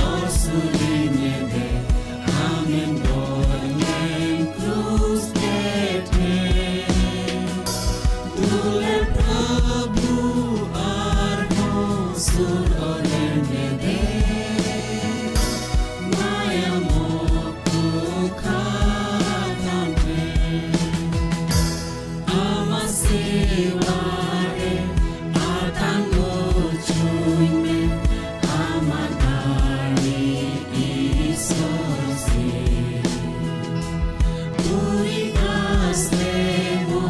और सूली में दे आमेन बोलें क्रूस बैठे दूल्हे प्रभु और हो सुर और लेने दे माया मोको खातान में ama seware atango chuime ama dari isosi ui aslemo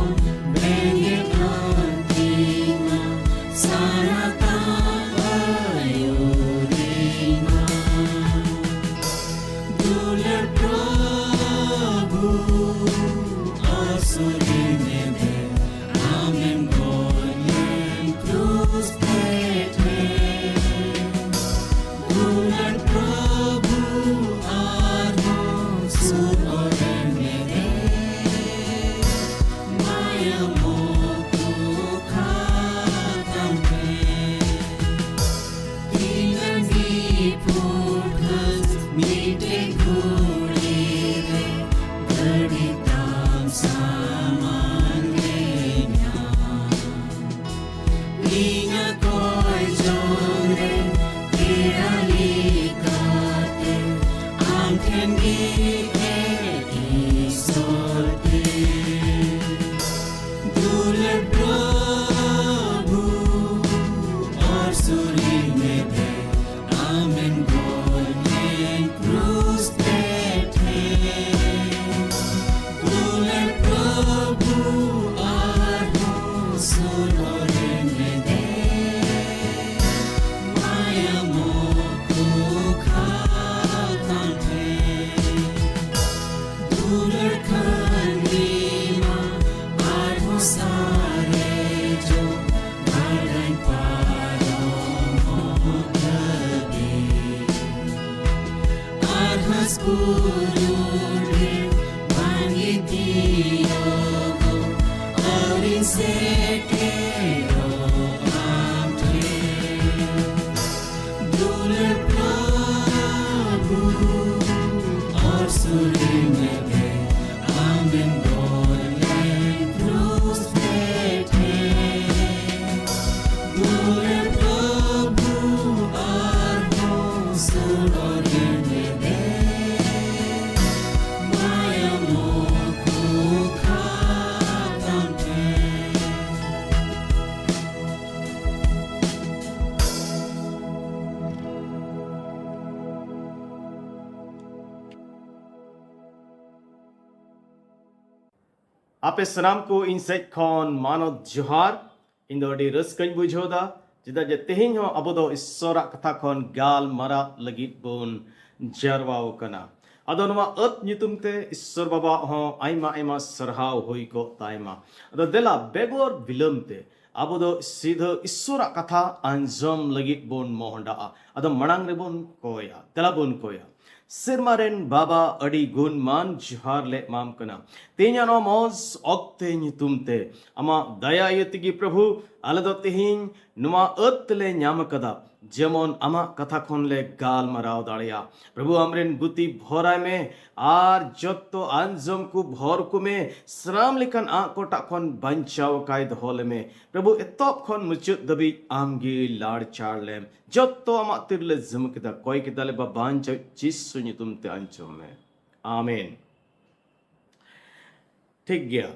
benge antima sarata ayurima dule prabhu asuri Amen bolen cruz pete Dulan Prabhu arho sur orene de Maya moko khatampe Dinan di purkhas meete khuri re Gadi tam saman Inga koi jongre tirali kate Amken gi e isolte Dule Prabhu और सूरी में दे Amen bolen cruz बैठे Dule Prabhu और हो सुर orene de Maya moko khatante Duler kanima arho sare jo Bardai paro mokabe Arhas purure bangi diyogo Arin sekero amte Dule Prabhu और सूरी में दे Amen bolen cruz बैठे Dule Prabhu और हो सुर orene de Maya moko khatampe Ape sanam ko insight khon manot johar indo di raskañ bujhoda jeda je tehiñ ho abo do issorak katha khon gal mara lagit bon jarwao kana ado noma at nyutum te issor baba ho aima sarhaw hoi ko taima ado dela begor bilam te abo do sidho issorak katha anjom lagit bon mohonda ado manang re bon koya dela bon koya Sirmaren Baba Adi Gunman Johar le mam kana Tenya no mos okte nyutumte ama daya yutigi Prabhu alado tehin numa le nyamakada যেমন আমা কথাক্ষণ লে গাল মারাও দাঁড়িয়া প্রভু আমরেন বুতি ভরায় মে আর যত আঞ্জম কু ভর কুমে শ্রাম লিখান আ কোটাক্ষণ বাঞ্চাও কায়দ হলে মে প্রভু এতক্ষণ মুচুত দবি আমগি লাড় চাড়লেম যত আমা তিরলে জমকিদা কয় কিদালে বা বাঞ্চা যিশু নিতুমতে আঞ্চম মে আমেন ঠিক গিয়া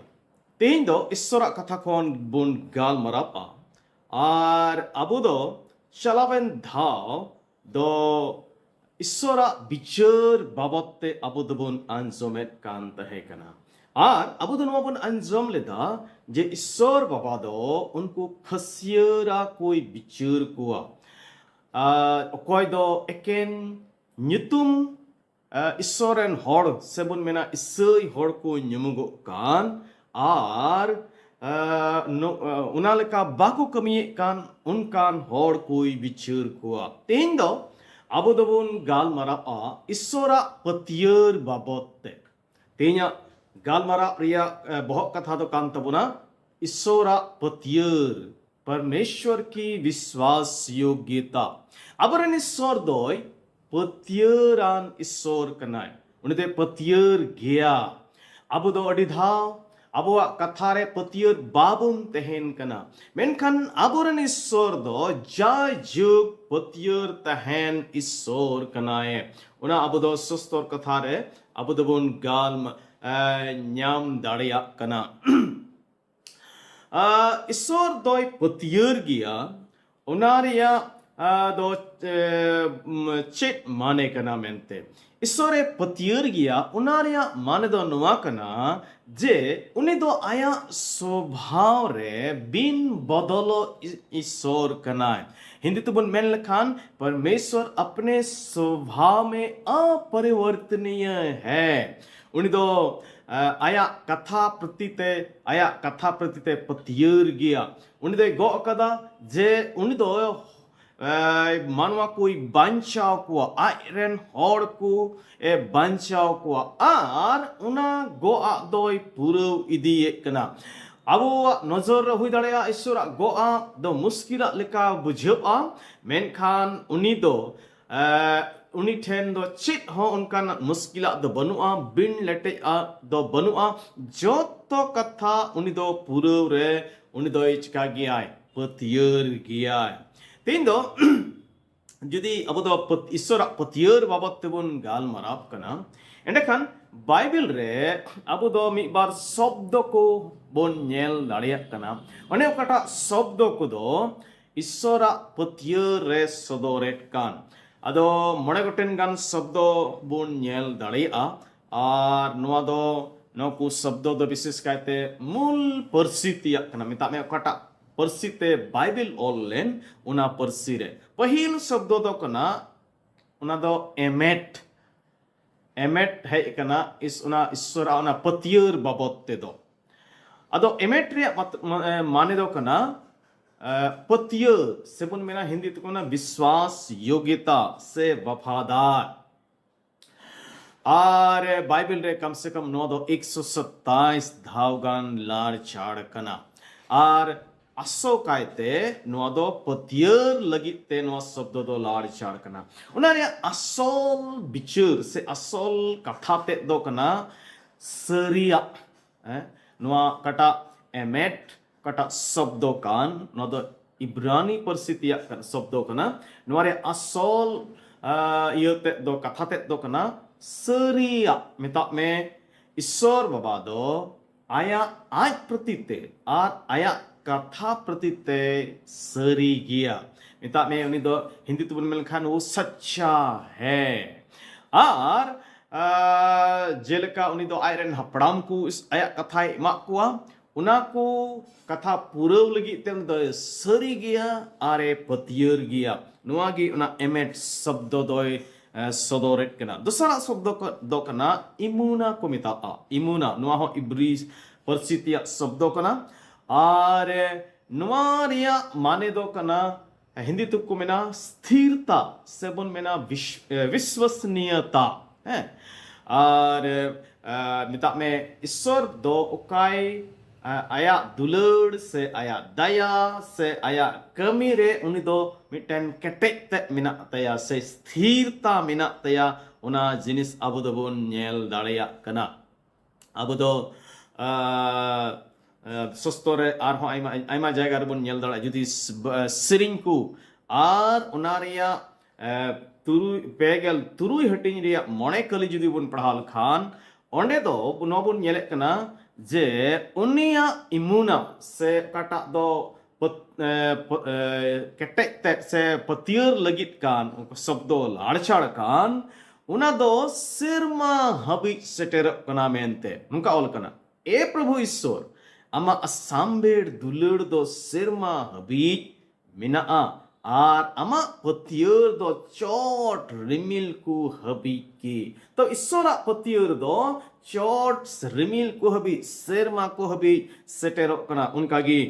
তেহিন দো ঈশ্বরা কথাক্ষণ বুন গাল মারাপা আর আবু দো Shalaven dhao do isora bichur babotte abudubun anzomet kan tahekana. Ar abudun mabun anzom leda je isor babado unku khasiera koi bichur kuwa. Koi do eken nyutum isoren hor sebun mena isoi hor ko nyumugo kan ar उनालेका बाको कमी कान उनकान होड़ कोई बिचर कुआ तेन दो अबोदबुन गाल मरा आ इसोरा पतियर बाबोते तेन्या गाल मरा रिया बहुत कथा दो कान तबुना इसोरा पतियर परमेश्वर की विश्वास योग्यता अबरन ईश्वर दोय पतियरान ईश्वर कनाय उनदे पतियर गया अब दो अडिधाव abuak kathare patier babun tehen kana menkan aburan isor do jai juk patier tehen isor kanae una abudo sustor kathare abudobun gal nyam daria kana isor doi patier gia unaria do chit mane kana mente ईश्वरे पतियर गया उनारिया माने दो नुआ कना जे उनी दो आया स्वभाव रे बिन बदलो ईश्वर कना हिंदी तो बन मेन लखान परमेश्वर अपने स्वभाव में अपरिवर्तनीय है उनी दो आया कथा प्रतीते पतियर गया उनी दो गो कदा जे उनी दो मानवा कोई बांचाव को आयरन हॉर को बांचाव को आर उना गो आ दोय पुरव इदी कना अब नजर हुई दड़या ईश्वर गो आ दो मुश्किल लेका बुझा मेनखान उनी दो उनी ठेन दो चित हो उनका मुश्किल दो बनुआ बिन लेटे दो बनुआ जो तो कथा उनी दो पुरव रे उनी दो चिका गया पतियर गया तीन दो जुदी अब दो ईश्वर पतियर बाबत तेबुन गाल मराब कना एंडखान बाइबल रे अब दो मी बार शब्द को बोन नेल दाड़िया कना अने ओकाटा शब्द को दो ईश्वर पतियर रे सदोरेट कान अदो मोड़े गोटेन गान शब्द बोन नेल दाड़िया आर नोआ दो नोकु शब्द दो विशेष कायते मूल परिस्थितिया कना मिता में ओकाटा परसीते बाइबल ऑनलाइन उना परसी रे पहिल शब्द दो कना उना दो एमेट है कना इस उना ईश्वर उना पतियर बाबत ते दो अदो एमेट रे माने दो कना पतियर सेबुन मेना हिंदी तो कना विश्वास योग्यता से वफादार और बाइबल रे कम से कम नो दो 127 धावगान लार चाड़ कना और असो कायते नोआ दो पतियर लगिते नोआ शब्द दो लाड़ चाड़ कना उनारे असोल बिचुर से असोल कथाते दो कना सरिया नोआ कटा एमेट कटा शब्दो कान नोआ दो इब्रानी परिस्थितिया शब्दो कना नोआरे असोल इयते दो कथाते दो कना सरिया मिता में ईश्वर बाबा दो आया आज प्रतीते और आया कथा प्रतीते सरी गया मिता में उनी दो हिंदी तो बोल खान वो सच्चा है और जेलका उनी दो आयरन हपड़ाम को इस आया कथा मा कुआ उना को कथा पूरव लगी ते उनी दो सरी गया आरे पतियर गया नुआगी उना एमेट शब्द दोय सदोरेट कना दूसरा शब्द दो कना इमुना को मिता इमुना नुआ हो इब्रीस परिस्थितिया शब्द कना और नुआरिया माने दो कना हिंदी तुक को मेना स्थिरता सेबुन मेना विश्वसनीयता है और मिता में ईश्वर दो उकाई आया दुलड़ से आया दया से आया कमी रे उनी दो मिटन केटेते मिना तया से स्थिरता मिना तया उना जिनिस अबु दो बोन नेल दाड़िया कना अबु दो सस्तोरे आर हो आइमा जायगा रे बोन नेल दाड़ा जुदी सिरिंग को आर उनारिया तुरुई हटिंग रिया मोने कली जुदी बोन पढ़ाल खान ओंडे दो नो बोन नेले कना जे उनिया इमुना से काटा दो केटेते से पतियर लगित कान शब्दो लाड़छाड़ कान उना दो सिरमा हबी सेटेर कना मेनते नुका ओल कना ए प्रभु ईश्वर अमा असाम्बेड दुलड़ दो सिरमा हबी मिना आर अमा पतियर दो चोट रिमिल को हबी की तो ईश्वरा पतियर दो चोट रिमिल को हबी सिरमा को हबी सेटेरो कना उनका गी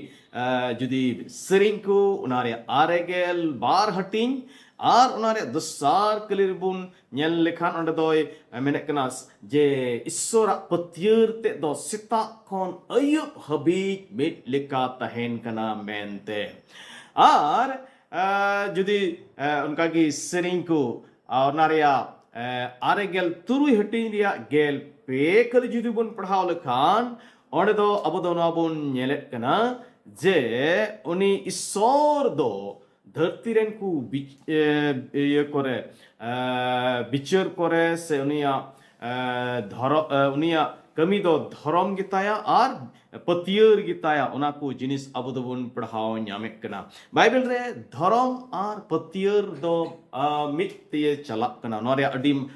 जुदी सिरिंग को उनारे आरेगेल बार हटिंग Ar onare dosar kelir bun nyel lekhan onde doy menek kenas je isora petir te do sita kon ayub habit mit leka tahen kana mente. Ar judi unka ki sering ko onaria aregel turui hatin dia gel pe kali judi bun padhaw lekhan onde do abodo na bun nyelet kana je uni isor do धरती rain को ये करे बिचर करे से उनिया उनिया कमी दो धर्म गिताया और पतियर गिताया उना को जिनिस अबो दो बन पढ़ाओ न्यामेक कना बाइबल रे धर्म और पतियर दो मित ये चलक कना नोरे अडिम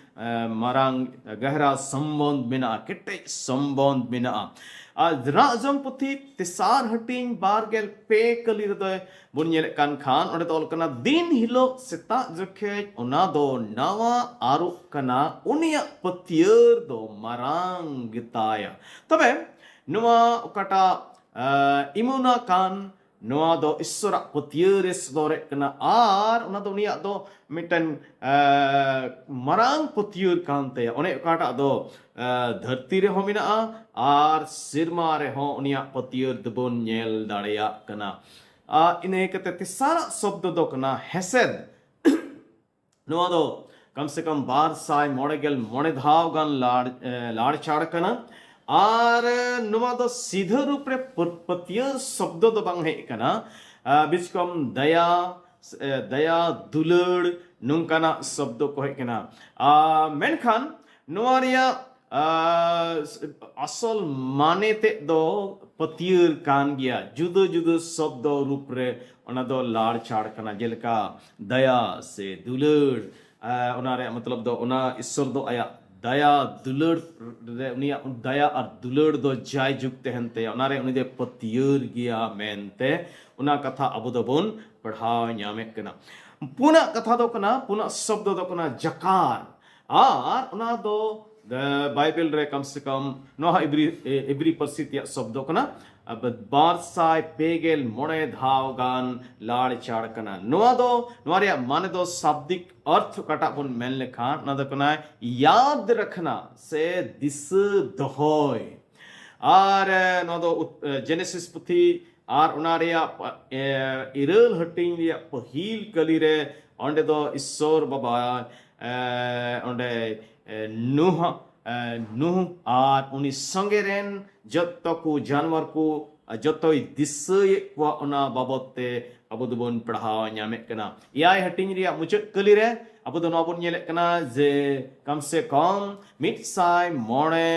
मारांग गहरा संबंध बिना किटे संबंध बिना राजम पुथी तिसार हटिंग बारगेल पे कली रदय बुनियल कान खान और तोल कना दिन हिलो सेता जखे उना दो नवा आरु कना उनिया पतियर दो मारांग गिताया तबे नुआ उकाटा इमुना कान नुआ दो ईश्वरा पतियर सदोरे कना आर उना दो उनिया दो मिटन मारांग पतियर कानते ओने उकाटा दो धरती रे हो मिना आर सिरमा रे हो उनिया पतियर दबोन नेल दाड़ेया कना इने कते तिसारा शब्द दो कना हेसेद नुआ दो कम से कम 12 साय मोड़ेगेल मोड़े धाव गान लाड़ चाड़ कना आर नुआ दो सीधे रूप रे पतियर शब्द दो बांग है कना बीच कम दया दुलड़ नुंकाना शब्द को है कना मेनखान नुआरिया असल माने ते दो पतियर कान गया जुदो जुदो शब्द रूप रे ओना दो लाड़ चाड़ कना जेलका दया से दुलड़ ओनारे मतलब दो ओना ईश्वर दो आया दया दुलड़ रे उनिया दया और दुलड़ दो जाय जुगते हनते ओनारे उनि दे पतियर गया मेनते उना कथा अबो दो बोन पढ़ाव न्यामे कना पुना कथा दो कना पुना शब्द दो कना जकार आर उना दो बाइबल रे कम से कम नोहा इब्री परिस्थिति शब्दों कना अब 12 साय पेगेल मोड़े धाव गान लाड़ चाड़ कना नोआ दो नोआरे माने दो शाब्दिक अर्थ कटा बुन मेन लेखा ना दो कना याद रखना से दिस दहोय आर नो दो जेनेसिस पुथी आर उनारिया इरल हटिंग लिया पहिल कली रे ओंडे दो ईश्वर बाबा ओंडे नुह आर उनी संगे रेन जत्तो को जानवर को जत्तो दिसय को उना बाबते अबो दोबन पढ़ाव न्यामे कना याय हटिंग रिया मुचत कली रे अबो दो नबन नेले कना जे कम से कम मिट साय मोड़े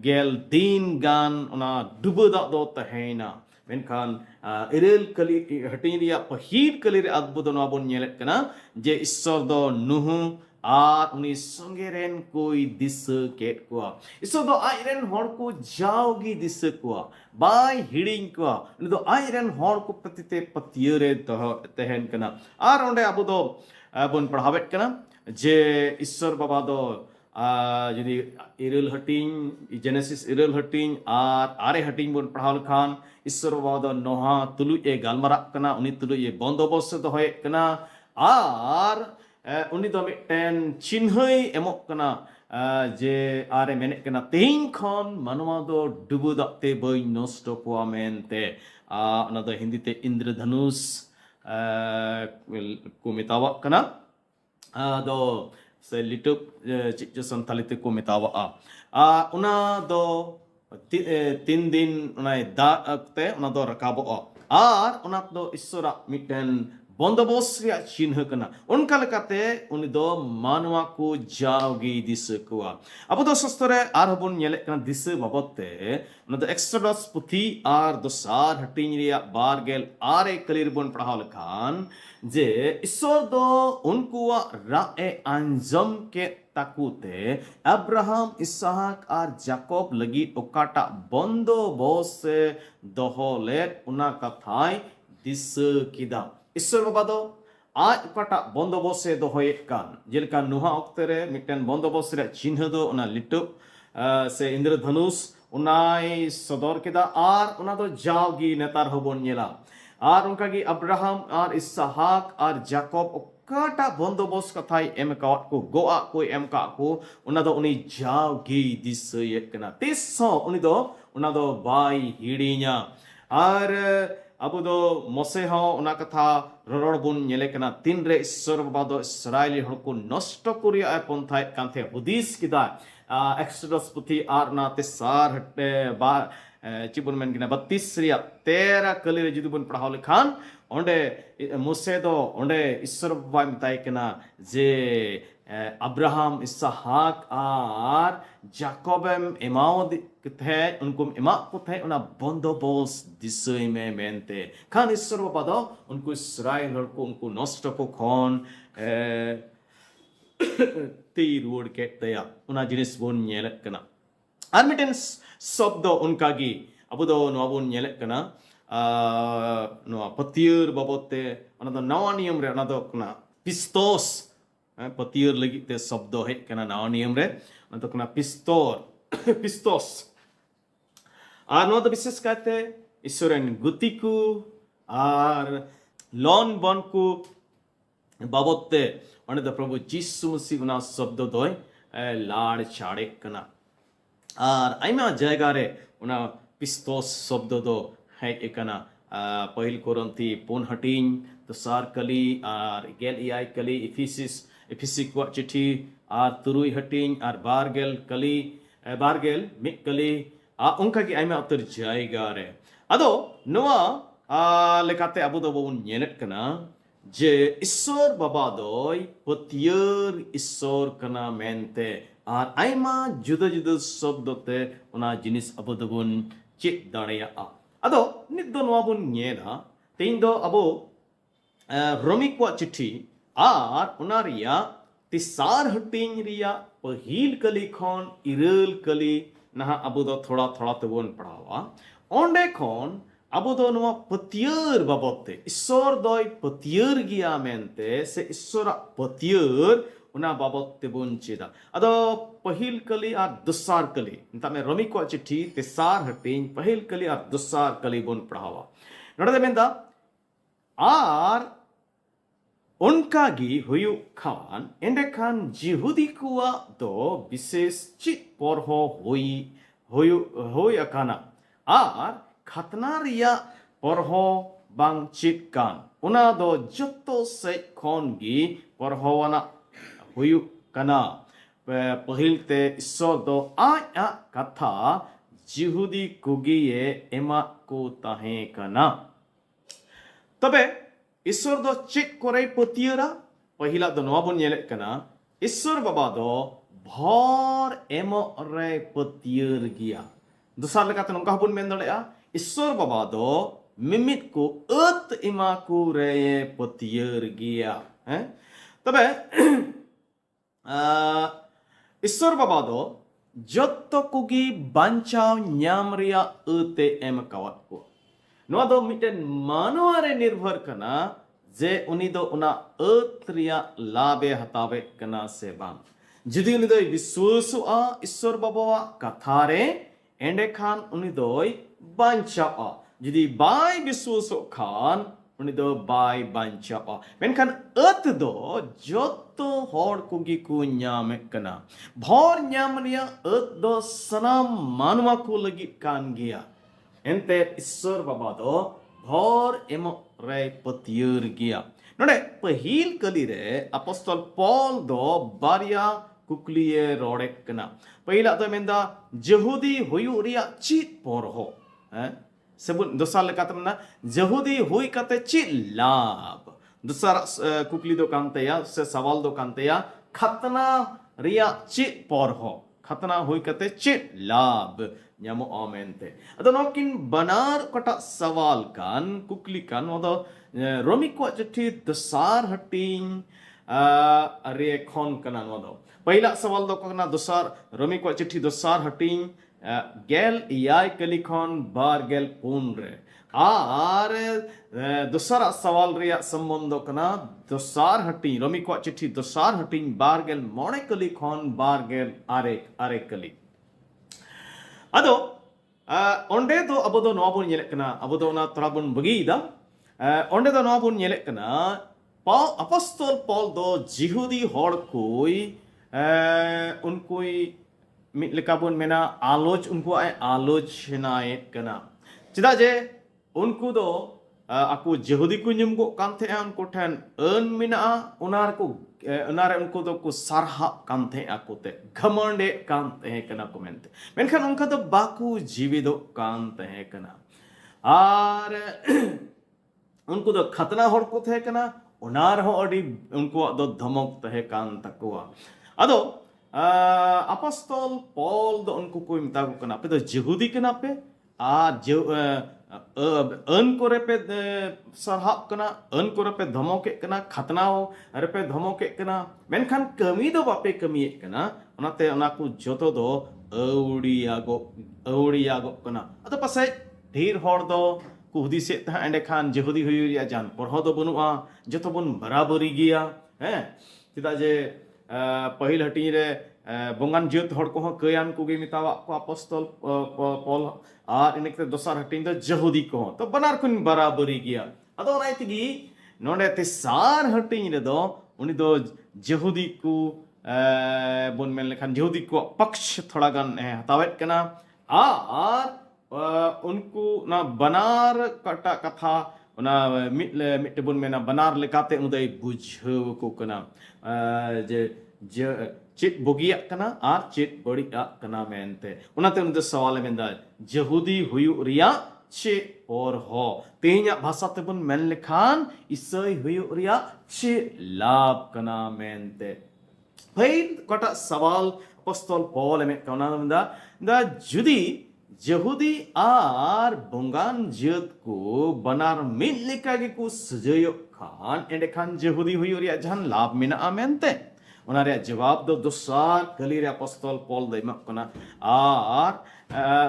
गेल दिन गान उना डुबो दो तहेना मेनखान इरेल कली हटिंग रिया पहिल कली रे अबो दो नबन नेले कना जे ईश्वर दो नुह आर उनी संगे रेन कोई दिस केट को इसो दो आई रेन हर को जाओगी दिस को बाय हिडिंग को उनी दो आई रेन हर को प्रतिते पतियरे तहन कना आर ओंडे अबो दो बन पढ़ावेट कना जे ईश्वर बाबा दो जदि इरल हटिंग जेनेसिस इरल हटिंग आर आरे हटिंग बन पढ़ाव खान ईश्वर बाबा दो नोहा तुलु ए गालमारा कना उनी तुलु ए बंदोबस्त दो होय कना आर उनी दो मिटन चिन्हय एमक कना जे आरे मेने कना तेहिं खन मानवा दो डुबु दते बई नष्ट कोआ मेनते ओना दो हिंदी ते इंद्रधनुष को मेतावा कना दो से लिटुप चिच संताली ते को मेतावा उना दो 3 दिन उना दा अक्ते उना दो रकाबो आर उना दो ईश्वरा मिटन बंदोबस्त चिन्ह कना उनका लेकाते उनी दो मानवा को जाओगी दिस कुआ अब दो सस्तरे आर हबन नेले कना दिस बाबते उन दो एक्सोडस पुथी आर दो सार हटिंग रिया बारगेल आरे कलिर बन पढ़ाव लखान जे ईश्वर दो उनकुआ राए अंजम के ताकुते अब्राहम इसहाक आर जाकोब लगी ओकाटा बंदोबस्त दोहोलेट उना कथाय दिस किदा ईश्वर बाबा दो आज उकाटा बंदोबस्त दोहोये कान जेलका नुहा ऑक्ते रे मिटन बंदोबस्त रे चिन्ह दो उना लिटुप से इंद्रधनुष उनाय सदर केदा आर उना दो जाओगी नेतार हबन नेला ᱟᱨ ᱚᱱᱠᱟᱜᱮ ᱟᱵᱨᱟᱦᱟᱢ ᱟᱨ ᱤᱥᱦᱟᱠ ᱟᱨ ᱡᱟᱠᱚᱵ ᱚᱠᱟᱴᱟᱜ ᱵᱚᱱᱫᱚᱵᱚᱥ ᱠᱟᱛᱷᱟᱭ ᱮᱢ ᱟᱠᱟᱫ ᱠᱚ ᱜᱚᱜᱼᱟᱜ ᱠᱚ ᱮᱢ ᱟᱠᱟᱫ ᱠᱚ ᱚᱱᱟ ᱫᱚ ᱩᱱᱤ ᱡᱟᱣᱜᱮ ᱫᱤᱥᱟᱹᱭᱮᱫ ᱠᱟᱱᱟ ᱛᱤᱥ ᱦᱚᱸ ᱩᱱᱤ ᱫᱚ ᱚᱱᱟ ᱫᱚ ᱵᱟᱭ ᱦᱤᱲᱤᱧᱟ ᱟᱨ ᱟᱵᱚ ᱫᱚ ᱢᱚᱥᱮ ᱦᱚᱸ ᱚᱱᱟ ᱠᱟᱛᱷᱟ ᱨᱚᱨᱚᱲ ᱵᱚᱱ ᱧᱮᱞᱮ ᱠᱟᱱᱟ ᱛᱤᱱᱨᱮ ᱤᱥᱥᱚᱨ ᱵᱟᱵᱟ ᱫᱚ ᱤᱥᱨᱟᱭᱮᱞᱤ ᱦᱚᱲ ᱠᱚ ᱱᱚᱥᱴᱚ ᱠᱚ ᱨᱮᱭᱟᱜ ᱮ ᱯᱚᱱᱛᱷᱟᱭᱮᱫ ᱠᱟᱱ ᱛᱟᱦᱮᱸ ᱦᱩᱫᱤᱥ ᱠᱮᱫᱟ ᱮক্সᱳᱰᱟস পুথি আর না তেসার বা ᱪᱮᱫ ᱵᱚᱱ ᱢᱮᱱ ᱠᱮᱫᱟ 32 ᱨᱮᱭᱟᱜ 13 ᱠᱟᱹᱞᱤ ᱨᱮ ᱡᱩᱫᱤ ᱵᱚᱱ ᱯᱟᱲᱦᱟᱣ ᱞᱮᱠᱷᱟᱱ ᱚᱸᱰᱮ ᱢᱳᱥᱮ ᱫᱚ ᱚᱸᱰे ᱤᱥᱥᱚᱨ ᱵᱟᱵᱟᱭ ᱢᱮᱛᱟᱭ ᱠᱟᱱᱟ ᱡᱮ আব্রাহাম ইসহাক আর জাকবেম এমাওদ ᱠᱟᱛᱷᱟᱭ ᱩᱱᱠᱩᱢ ᱮᱢᱟᱜ ᱠᱚ ᱛᱟᱦᱮᱸ ᱚᱱᱟ ᱵᱚᱱᱫᱚᱵᱚᱥ ᱫᱤᱥᱟᱹᱭ ᱢᱮ ᱢᱮᱱᱛᱮ ᱠᱷᱟᱱ ᱤᱥᱥᱚᱨ ᱵᱟᱵᱟ ᱫᱚ ᱩᱱᱠᱩ ᱤᱥᱨᱟᱭᱮᱞ ᱦᱚᱲ ᱠᱚ ᱩᱱᱠᱩ ᱱᱚᱥᱴᱚ ᱠᱚ ᱠᱷᱚᱱ ᱛᱤ ᱨᱩᱣᱟᱹᱲ ᱠᱮᱫ ᱛᱟᱭᱟ ᱚᱱᱟ ᱡᱤᱱᱤᱥ ᱵᱚᱱ ᱧᱮᱞᱮᱫ ᱠᱟᱱᱟ ᱟᱨ ᱢᱤᱫᱴᱮᱱ ᱥᱚᱵᱫᱚ ᱚᱱᱠᱟᱜᱮ ᱟᱵᱚ ᱫᱚ ᱱᱚᱣᱟ ᱵᱚᱱ ᱧᱮᱞᱮᱫ ᱠᱟᱱᱟ ᱱᱚᱣᱟ ᱯᱟᱹᱛᱭᱟᱹᱨ ᱵᱟᱵᱚᱫ te ᱚᱱᱟ ᱫᱚ ᱱᱟᱣᱟ ᱱᱤᱭᱚᱢ re ᱚᱱᱟ ᱫᱚ ᱠᱟᱱᱟ pistos ᱯᱟᱹᱛᱭᱟᱹᱨ ᱞᱟᱹᱜᱤᱫ ᱛᱮ ᱥᱚᱵᱫᱚ ᱦᱮᱡ ᱠᱟᱱᱟ ᱱᱟᱣᱟ ᱱᱤᱭᱚᱢ ᱨᱮ ᱚᱱᱟ ᱫᱚ ᱠᱟᱱᱟ pistos ᱟᱨ ᱱᱚᱣᱟ ᱫᱚ ᱵᱤᱥᱮᱥ ᱠᱟᱭᱛᱮ ᱤᱥᱥᱚᱨᱮᱱ ᱜᱩᱛᱤ ᱠᱚ ᱟᱨ ᱞᱚᱱ ᱵᱚᱱ ᱠᱚ ᱵᱟᱵᱚᱫ ᱛᱮ ᱚᱸᱰᱮ ᱫᱚ ᱯᱨᱚᱵᱷᱩ ᱡᱤᱥᱩ ᱢᱟᱥᱤ ᱚᱱᱟ ᱥᱚᱵᱫᱚ ᱫᱚᱭ ᱞᱟᱲ ᱪᱷᱟᱲᱮᱜ ᱠᱟᱱᱟ ᱟᱨ ᱟᱭᱢᱟ ᱡᱟᱭᱜᱟ ᱨᱮ ᱚᱱᱟ pistos ᱥᱚᱵᱫᱚ ᱫᱚ ᱦᱮᱡ ᱟᱠᱟᱱᱟ ᱯᱟᱹᱦᱤᱞ ᱠᱚᱨᱚᱱᱛᱤ 4 ᱦᱟᱹᱴᱤᱧ ᱫᱚᱥᱟᱨ ᱠᱟᱹᱞᱤ ᱟᱨ 11 ᱠᱟᱹᱞᱤ ᱮᱯᱷᱤᱥᱤ ᱠᱚᱣᱟᱜ ᱪᱤᱴᱷᱤ ᱟᱨ 3 ᱦᱟᱹᱴᱤᱧ ᱟᱨ 12 ᱠᱟᱹᱞᱤ 12 ᱠᱟᱹᱞᱤ ᱚᱱᱠᱟᱜᱮ ᱟᱭᱢᱟ ᱩᱛᱟᱹᱨ ᱡᱟᱭᱜᱟ ᱨᱮ ᱟᱫᱚ ᱱᱚᱣᱟ ᱞᱮᱠᱟᱛᱮ ᱟᱵᱚ ᱫᱚ ᱵᱚᱱ ᱧᱮᱞᱮᱫ ᱠᱟᱱᱟ ᱡᱮ ᱤᱥᱥᱚᱨ ᱵᱟᱵᱟ ᱫᱚᱭ ᱯᱟᱹᱛᱭᱟᱹᱨ ᱤᱥᱥᱚᱨ ᱠᱟᱱᱟ ᱢᱮᱱᱛᱮ ᱟᱨ ᱟᱭᱢᱟ ᱡᱩᱫᱟᱹ ᱡᱩᱫᱟᱹ ᱥᱚᱵᱫᱚ ᱛᱮ ᱚᱱᱟ ᱡᱤᱱᱤᱥ ᱟᱵᱚ ᱫᱚᱵᱚᱱ ᱪᱮᱫ ᱫᱟᱲᱮᱭᱟᱜᱼᱟ ᱟᱫᱚ ᱱᱤᱛ ᱫᱚ ᱱᱚᱣᱟ ᱵᱚᱱ ᱧᱮᱞᱟ ᱛᱮᱦᱮᱧ ᱫᱚ ᱟᱵᱚ ᱨᱳᱢᱤ ᱠᱚᱣᱟᱜ ᱪᱤᱴᱷᱤ ᱟᱨ ᱚᱱᱟ ᱨᱮᱭᱟᱜ ᱛᱮᱥᱟᱨ ᱦᱟᱹᱴᱤᱧ ᱨᱮᱭᱟᱜ ᱯᱟᱹᱦᱤᱞ ᱠᱟᱹᱞᱤ ᱠᱷᱚᱱ ᱤᱨᱟᱹᱞ ᱠᱟᱹᱞᱤ ᱱᱟᱦᱟᱜ ᱟᱵᱚ ᱫᱚ ᱛᱷᱚᱲᱟ ᱛᱷᱚᱲᱟ ᱛᱮᱵᱚᱱ ᱯᱟᱲᱦᱟᱣᱟ ᱚᱸᱰᱮ ᱠᱷᱚᱱ ᱟᱵᱚ ᱫᱚ ᱱᱚᱣᱟ ᱯᱟᱹᱛᱭᱟᱹᱨ ᱵᱟᱵᱚᱫ ᱛᱮ ᱤᱥᱥᱚᱨ ᱫᱚᱭ ᱯᱟᱹᱛᱭᱟᱹᱨ ᱜᱮᱭᱟ ᱢᱮᱱᱛᱮ ᱥᱮ ᱤᱥᱥᱚᱨᱟᱜ ᱯᱟᱹᱛᱭᱟᱹᱨ ᱚᱱᱟ ᱵᱟᱵᱚᱫ ᱛᱮᱵᱚᱱ ᱪᱮᱫᱟ ᱟᱫᱚ ᱯᱟᱹᱦᱤᱞ ᱠᱟᱹᱞᱤ ᱟᱨ ᱫᱚᱥᱟᱨ ᱠᱟᱹᱞᱤ ᱢᱮᱛᱟᱜ ᱢᱮ ᱨᱳᱢᱤ ᱠᱚᱣᱟᱜ ᱪᱤᱴᱷᱤ ᱛᱮᱥᱟᱨ ᱦᱟᱹᱴᱤᱧ ᱯᱟᱹᱦᱤᱞ ᱠᱟᱹᱞᱤ ᱟᱨ ᱫᱚᱥᱟর ᱠᱟᱹᱞᱤ ᱵᱚᱱ ᱯᱟᱲᱦᱟᱣᱟ ᱱᱚᱰᱮ ᱫᱚ ᱢᱮᱱᱫᱟ ᱟᱨ ᱚᱱᱠᱟᱜᱮ ᱦᱩᱭᱩᱜ ᱠᱷᱟᱱ ᱮᱸᱰᱮᱠᱷᱟᱱ ᱡᱤᱦᱩᱫᱤ ᱠᱚᱣᱟᱜ ᱫᱚ ᱵᱤᱥᱮᱥ ᱪᱮᱫ ᱯᱚᱨᱦᱚ ᱦᱩᱭ ᱟᱠᱟᱱᱟ ᱟᱨ ᱠᱷᱟᱛᱱᱟ ᱨᱮᱭᱟᱜ ᱯᱚᱨᱦᱚ ᱵᱟᱝ ᱪᱮᱫ ᱠᱟᱱ ᱚᱱᱟ ᱫᱚ ᱡᱚᱛᱚ ᱥᱮᱡ ᱠᱷᱚᱱ ᱜᱮ ᱯᱚᱨᱦᱚᱣᱟᱱᱟᱜ ᱦᱩᱭᱩᱜ ᱠᱟᱱᱟ ᱯᱟᱹᱦᱤᱞ ᱛᱮ ᱤᱥᱥᱚᱨ ᱫᱚ ᱟᱡ ᱠᱟᱛᱷᱟ ᱡᱤᱦᱩᱫᱤ ᱠᱚᱜᱮᱭ ᱮᱢᱟᱜ ᱠᱚ ᱛᱟᱦᱮᱸ ᱠᱟᱱᱟ ᱛᱚᱵᱮ ᱤᱥᱥᱚᱨ ᱫᱚ ᱪᱮᱫ ᱠᱚᱨᱮᱭ ᱯᱟᱹᱛᱭᱟᱹᱨᱟ ᱯᱟᱹᱦᱤᱞᱟᱜ ᱫᱚ ᱱᱚᱣᱟ ᱵᱚᱱ ᱧᱮᱞᱮᱫ ᱠᱟᱱᱟ ᱤᱥᱥᱚᱨ ᱵᱟᱵᱟ ᱫᱚ ᱵᱷᱚᱨ ᱮᱢᱚᱜ ᱨᱮ ᱯᱟᱹᱛᱭᱟᱹᱨ ᱜᱮᱭᱟ ᱫᱚᱥᱟᱨ ᱞᱮᱠᱟᱛᱮ ᱱᱚᱝᱠᱟ ᱦᱚᱸᱵᱚᱱ ᱢᱮᱱ ᱫᱟᱲᱮᱭᱟᱜᱼᱟ ᱤᱥᱥᱚᱨ ᱵᱟᱵᱟ ᱫᱚ ᱢᱤᱢᱤᱫ ᱠᱚ ᱟᱹᱛ ᱮᱢᱟ ᱠᱚ ᱨᱮ ᱯᱟᱹᱛᱭᱟᱹᱨ ᱜᱮᱭᱟ ᱛᱚᱵᱮ ᱤᱥᱥᱚᱨ ᱵᱟᱵᱟ ᱫᱚ ᱡᱚᱛᱚ ᱠᱚᱜᱮ ᱵᱟᱧᱪᱟᱣ ᱧᱟᱢ ᱨᱮᱭᱟᱜ ᱟᱹᱛᱮ ᱮᱢ ᱟᱠᱟᱣᱟᱫ ᱠᱚᱣᱟ ᱱᱚᱣᱟ ᱫᱚ ᱢᱤᱫᱴᱮᱱ ᱢᱟᱱᱣᱟ ᱨᱮ ᱱᱤᱨᱵᱷᱚᱨ ᱠᱟᱱᱟ ᱡᱮ ᱩᱱᱤ ᱫᱚ ᱚᱱᱟ ᱟᱹᱛ ᱨᱮᱭᱟᱜ ᱞᱟᱵᱷᱮ ᱦᱟᱛᱟᱣᱮᱫ ᱠᱟᱱᱟ ᱥᱮ ᱵᱟᱝ ᱡᱩᱫᱤ ᱩᱱᱤ ᱫᱚᱭ ᱵᱤᱥᱣᱟᱥᱚᱜᱼᱟ ᱤᱥᱥᱚᱨ ᱵᱟᱵᱟᱣᱟᱜ ᱠᱟᱛᱷᱟ ᱨᱮ ᱮᱸᱰᱮᱠᱷᱟन ᱩᱱᱤ ᱫᱚᱭ ᱵᱟᱧᱪᱟᱜᱼᱟ ᱡᱩᱫᱤ ᱵᱟᱭ ᱵᱤᱥᱣᱟᱥᱚᱜ ᱠᱷᱟᱱ ᱩᱱᱤ ᱫᱚ ᱵᱟᱭ ᱵᱟᱧᱪᱟᱜᱼᱟ ᱢᱮᱱᱠᱷᱟन ᱟᱹᱛ ᱫᱚ ᱡᱚᱛᱚ ᱦᱚᱲ ᱠᱚᱜᱮ ᱠᱚ ᱧᱟᱢᱮᱫ ᱠᱟᱱᱟ ᱵᱷᱚᱨ ᱧᱟᱢ ᱨᱮᱭᱟᱜ ᱟᱹᱛ ᱫᱚ ᱥᱟᱱᱟᱢ ᱢᱟᱱᱣᱟ ᱠᱚ ᱞᱟᱹᱜᱤᱫ ᱠᱟᱱ ᱜᱮᱭᱟ ᱮᱱᱛᱮ ᱤᱥᱥᱚᱨ ᱵᱟᱵᱟ ᱫᱚ ᱵᱷᱚᱨ ᱮᱢᱚᱜ ᱨᱮ ᱯᱟᱹᱛᱭᱟᱹᱨ ᱜᱮᱭᱟ ᱱᱚᱰᱮ ᱯᱟᱹᱦᱤᱞ ᱠᱟᱹᱞᱤ ᱨᱮ ᱟᱯᱚᱥᱛᱚᱞ ᱯᱚᱞ ᱫᱚ ᱵᱟᱨᱭᱟ ᱠᱩᱠᱞᱤᱭᱮ ᱨᱚᱲᱮᱫ ᱠᱟᱱᱟ ᱯᱟᱹᱦᱤᱞᱟᱜ ᱫᱚᱭ ᱢᱮᱱᱫᱟ ᱡᱮᱦᱩᱫᱤ ᱦᱩᱭᱩᱜ ᱨᱮᱭᱟᱜ ᱪᱮᱫ ᱯᱚᱨᱦᱚ ᱥᱮᱵᱚᱱ ᱫᱚᱥᱟᱨ ᱞᱮᱠᱟᱛᱮ ᱢᱮᱱᱟ ᱡᱮᱦᱩᱫᱤ ᱦᱩᱭ ᱠᱟᱛᱮ ᱪᱮᱫ ᱞᱟᱵᱷ ᱫᱚᱥᱟᱨ ᱠᱩᱠᱞᱤ ᱫᱚ ᱠᱟᱱ ᱛᱟᱭᱟ ᱥᱮ ᱥᱟᱣᱟᱞ ᱫᱚ ᱠᱟᱱ ᱛᱟᱭᱟ ᱠᱷᱟᱛᱱᱟ ᱨᱮᱭᱟᱜ ᱪᱮᱫ ᱯᱚᱨᱦᱚ ᱠᱷᱟᱛᱱᱟ ᱦᱩᱭ ᱠᱟᱛᱮ ᱪᱮᱫ ᱞᱟᱵᱷ ᱧᱟᱢᱚᱜᱼᱟ ᱢᱮᱱᱛᱮ ᱟᱫᱚ ᱱᱚᱣᱟᱠᱤᱱ ᱵᱟᱱᱟᱨ ᱚᱠᱟᱴᱟᱜ ᱥᱟᱣᱟᱞ ᱠᱟᱱ ᱠᱩᱠᱞᱤ ᱠᱟᱱ ᱱᱚᱣᱟ ᱫᱚ ᱨᱳᱢᱤ ᱠᱚᱣᱟᱜ ᱪᱤᱴᱷᱤ ᱫᱚᱥᱟᱨ ᱦᱟᱹᱴᱤᱧ ᱨᱮ ᱠᱷᱚᱱ ᱠᱟᱱᱟ ᱱᱚᱣᱟ ᱫᱚ ᱯᱟᱹᱦᱤᱞᱟᱜ ᱥᱟᱣᱟᱞ ᱫᱚ ᱠᱟᱱᱟ ᱫᱚᱥᱟर ᱨᱳᱢᱤ ᱠᱚᱣᱟᱜ ᱪᱤᱴᱷᱤ ᱫᱚᱥᱟर ᱦᱟᱹᱴᱤᱧ 11 ᱠᱟᱹᱞᱤ ᱠᱷᱚᱱ 12 ᱨᱮ ᱟᱨ ᱫᱚᱥᱟᱨᱟᱜ ᱥᱟᱣᱟᱞ ᱨᱮᱭᱟᱜ ᱥᱚᱢᱵᱚᱱᱫᱷᱚ ᱠᱟᱱᱟ ᱫᱚᱥᱟᱨ ᱦᱟᱹᱴᱤᱧ ᱨᱳᱢᱤ ᱠᱚᱣᱟᱜ ᱪᱤᱴᱷᱤ ᱫᱚᱥᱟᱨ ᱦᱟᱹᱴᱤᱧ 12 ᱠᱟᱹᱞᱤ ᱠᱷᱚᱱ 12 ᱠᱟᱹᱞᱤ ᱟᱫᱚ ᱚᱸᱰᱮ ᱫᱚ ᱟᱵᱚ ᱫᱚ ᱱᱚᱣᱟ ᱵᱚᱱ ᱧᱮᱞᱮᱫ ᱠᱟᱱᱟ ᱟᱵᱚ ᱫᱚ ᱚᱱᱟ ᱛᱷᱚᱲᱟ ᱵᱚᱱ ᱵᱟᱹᱜᱤᱭᱮᱫᱟ onde do noa bun nyelek kana Paul apostol Paul do Jihudi hor koi unkoi mit lekabun mena aloch unku ai alochnaet kana chida je unku do aku Jehudi ku nyum go kan the an ko than earn mina unar ko unare unku do ku sarha kan the aku te ghamande kan the kana comment menkhan unka do baku jivido kan the kana ar unku do khatna hor ko the kana unar ho adi unku do dhamok the kan takwa ado apostol Paul do unku ko mita ko kana pe do Jehudi kana pe earn ko repe sarhap kana earn ko repe dhamok kana khatnao repe dhamok kana menkhan kami do bape kami kana onate onaku joto do auriyago kana ado pasai dhir hor do ku hudise ta ende khan Jehudi huyuriya jan porho do banua joto bon barabari giya chida je pahil hati re bongan jut hor ko kayan ku ge mitawa ko apostol Paul ar inekte dosar hati do Jehudi ko to banar kun barabari giya ado rai tigi nonde te sar hati re do uni do Jehudi ku bon men lekhan Jehudi ko paksh thoda gan hatawet kana ar उनको ना बनार कटा कथा ना मिट बुन में ना बनार लेकाते उदय बुझ को कना जे चित बोगिया कना आर चित बड़िया कना मेनते उनाते उनते सवाल मेंदा यहूदी हुयु रिया चे और हो ते냐 भाषा ते बुन मेन लेखान इसई हुयु रिया चे लाभ कना मेनते भाई कटा सवाल apostol Paul में कना मेंदा दा जुदी Jehudi ar bongan jut ko banar min lekagi ko sajayo khan ende khan Jehudi huyuriya jan lab mina amente onare jawab do dosar kali re apostol Paul dai mak kana ar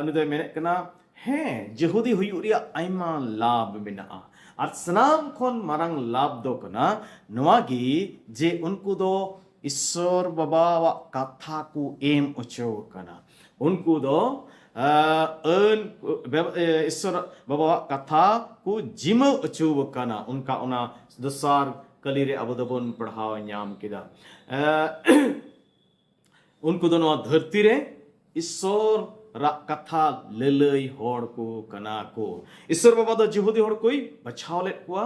uni do mene kana he Jehudi huyuriya aima lab mina ar sanam khon marang lab do kana noa gi je unku do Ishwar baba wa katha ku em ucho kana unku do ईश्वर बाबा कथा को gym अचूब कना उनका उना दसार कली रे अबदबन पढ़ाव न्याम किदा उनको दोनों धरती रे ईश्वर रा कथा ललई होड़ को कना को ईश्वर बाबा दो जिहुदी होड़ कोई बचाव ले कुआ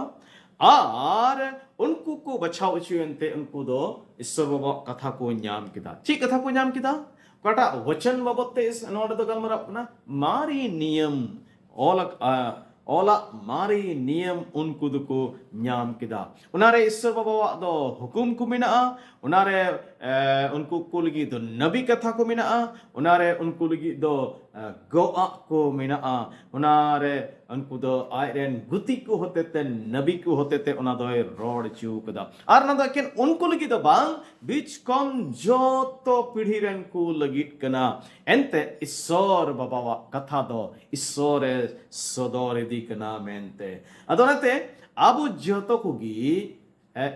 आर उनको को बचाव अचूयंते उनको दो ईश्वर बाबा कथा को न्याम किदा ठीक कथा को न्याम किदा कटा वचन बाबते इस नोड तो गलमर अपना मारी नियम ओला मारी नियम उनको दुको न्याम किदा उनारे ईश्वर बाबा दो हुकुम को मिना उनारे उनको को लगी दो नबी कथा को मिना उनारे उनको लगी दो गोआ को मिना उनारे उनको दो आयरन गुति को होते थे नबी को होते थे उना दो रोड चूकदा आर ना दो केन उनको लगी दो बांग बीच कम जो तो पीढ़ी रन को लगी कना एंते ईश्वर बाबा कथा दो ईश्वर सदोरे दी कना मेंते अदोनते आबु जोतो कुगी